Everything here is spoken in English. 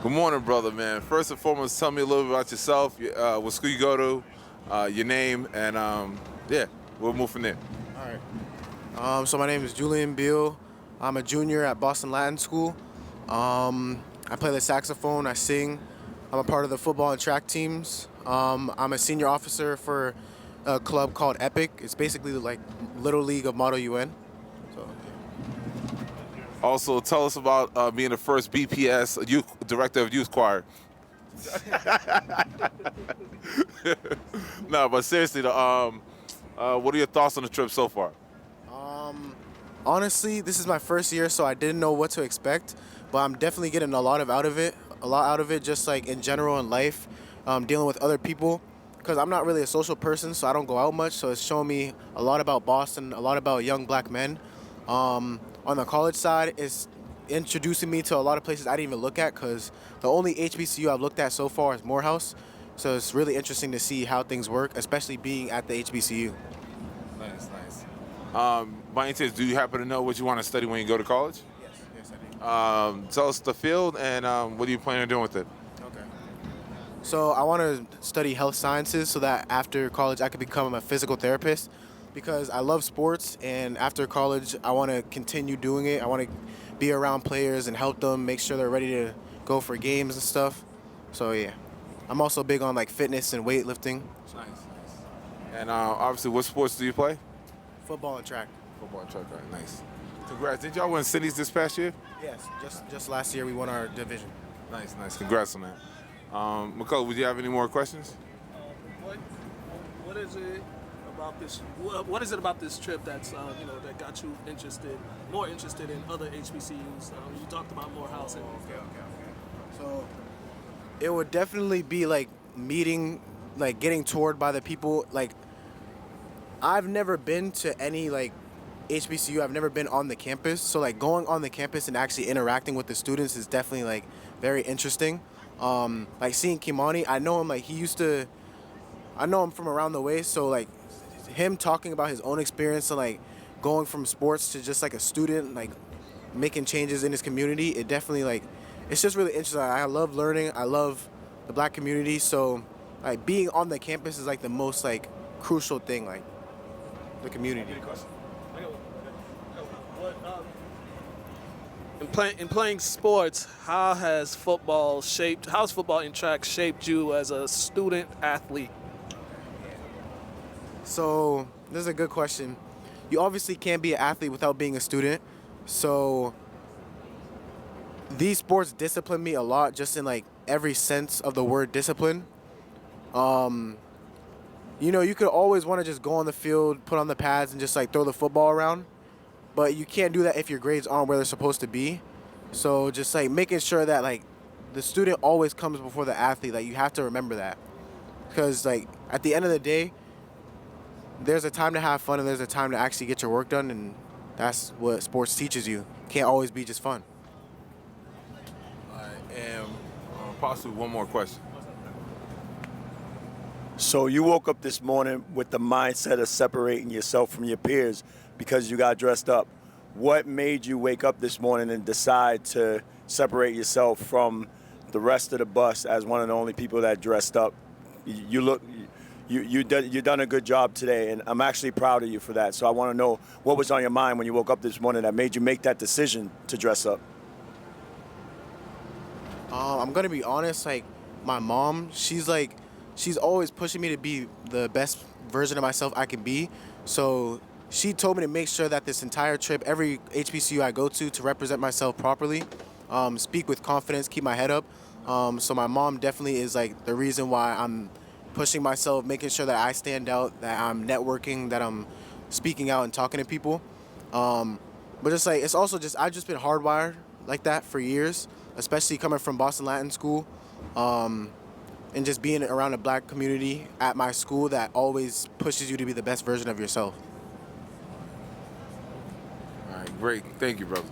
Good morning, brother, man. First and foremost, tell me a little bit about yourself, what school you go to, your name, and yeah, we'll move from there. All right. So my name is Julian Beal. I'm a junior at Boston Latin School. I play the saxophone. I sing. I'm a part of the football and track teams. I'm a senior officer for a club called Epic. It's basically like Little League of Model UN. So Also, tell us about being the first BPS youth director of youth choir. No, but seriously, what are your thoughts on the trip so far? honestly, this is my first year, so I didn't know what to expect. But I'm definitely getting a lot out of it. A lot out of it, just like in general in life, dealing with other people. Because I'm not really a social person, so I don't go out much. So it's showing me a lot about Boston, a lot about young black men. On the college side, it's introducing me to a lot of places I didn't even look at. Because the only HBCU I've looked at so far is Morehouse. So it's really interesting to see how things work, especially being at the HBCU. Nice, nice. By any chance, do you happen to know what you want to study when you go to college? Yes, I do. Tell us the field and what are you planning on doing with it? Okay. So I want to study health sciences so that after college I could become a physical therapist because I love sports, and after college I want to continue doing it. I want to be around players and help them make sure they're ready to go for games and stuff. So yeah. I'm also big on like fitness and weightlifting. Nice, nice. And obviously, what sports do you play? Football and track. Football and track, right? Nice. Congrats. Did y'all win cities this past year? Yes, just last year we won our division. Nice, nice. Congrats on that. McCullough, would you have any more questions? What is it about this? What is it about this trip that's that got you more interested in other HBCUs? You talked about Morehouse. Okay. So it would definitely be like meeting, like getting toured by the people. Like I've never been to any like HBCU. I've never been on the campus. So like going on the campus and actually interacting with the students is definitely like very interesting. Like seeing Kimani, I know him, like I know him from around the way. So like him talking about his own experience and like going from sports to just like a student, like making changes in his community, it definitely like, it's just really interesting. I love learning. I love the black community. So like being on the campus is like the most like crucial thing, like the community. In playing sports, how's football and track shaped you as a student athlete? So this is a good question. You obviously can't be an athlete without being a student. So these sports discipline me a lot, just in like every sense of the word discipline. You could always want to just go on the field, put on the pads, and just like throw the football around. But you can't do that if your grades aren't where they're supposed to be. So just like making sure that like the student always comes before the athlete. Like you have to remember that. Because like at the end of the day, there's a time to have fun and there's a time to actually get your work done, and that's what sports teaches you. Can't always be just fun. And possibly one more question. So you woke up this morning with the mindset of separating yourself from your peers because you got dressed up. What made you wake up this morning and decide to separate yourself from the rest of the bus as one of the only people that dressed up? You done a good job today, and I'm actually proud of you for that. So I want to know what was on your mind when you woke up this morning that made you make that decision to dress up. I'm gonna be honest. Like my mom, she's always pushing me to be the best version of myself I can be. So she told me to make sure that this entire trip, every HBCU I go to represent myself properly, speak with confidence, keep my head up. So my mom definitely is like the reason why I'm pushing myself, making sure that I stand out, that I'm networking, that I'm speaking out and talking to people. But just like, it's also just, I've just been hardwired like that for years, especially coming from Boston Latin School. And just being around a black community at my school that always pushes you to be the best version of yourself. All right, great. Thank you, brother.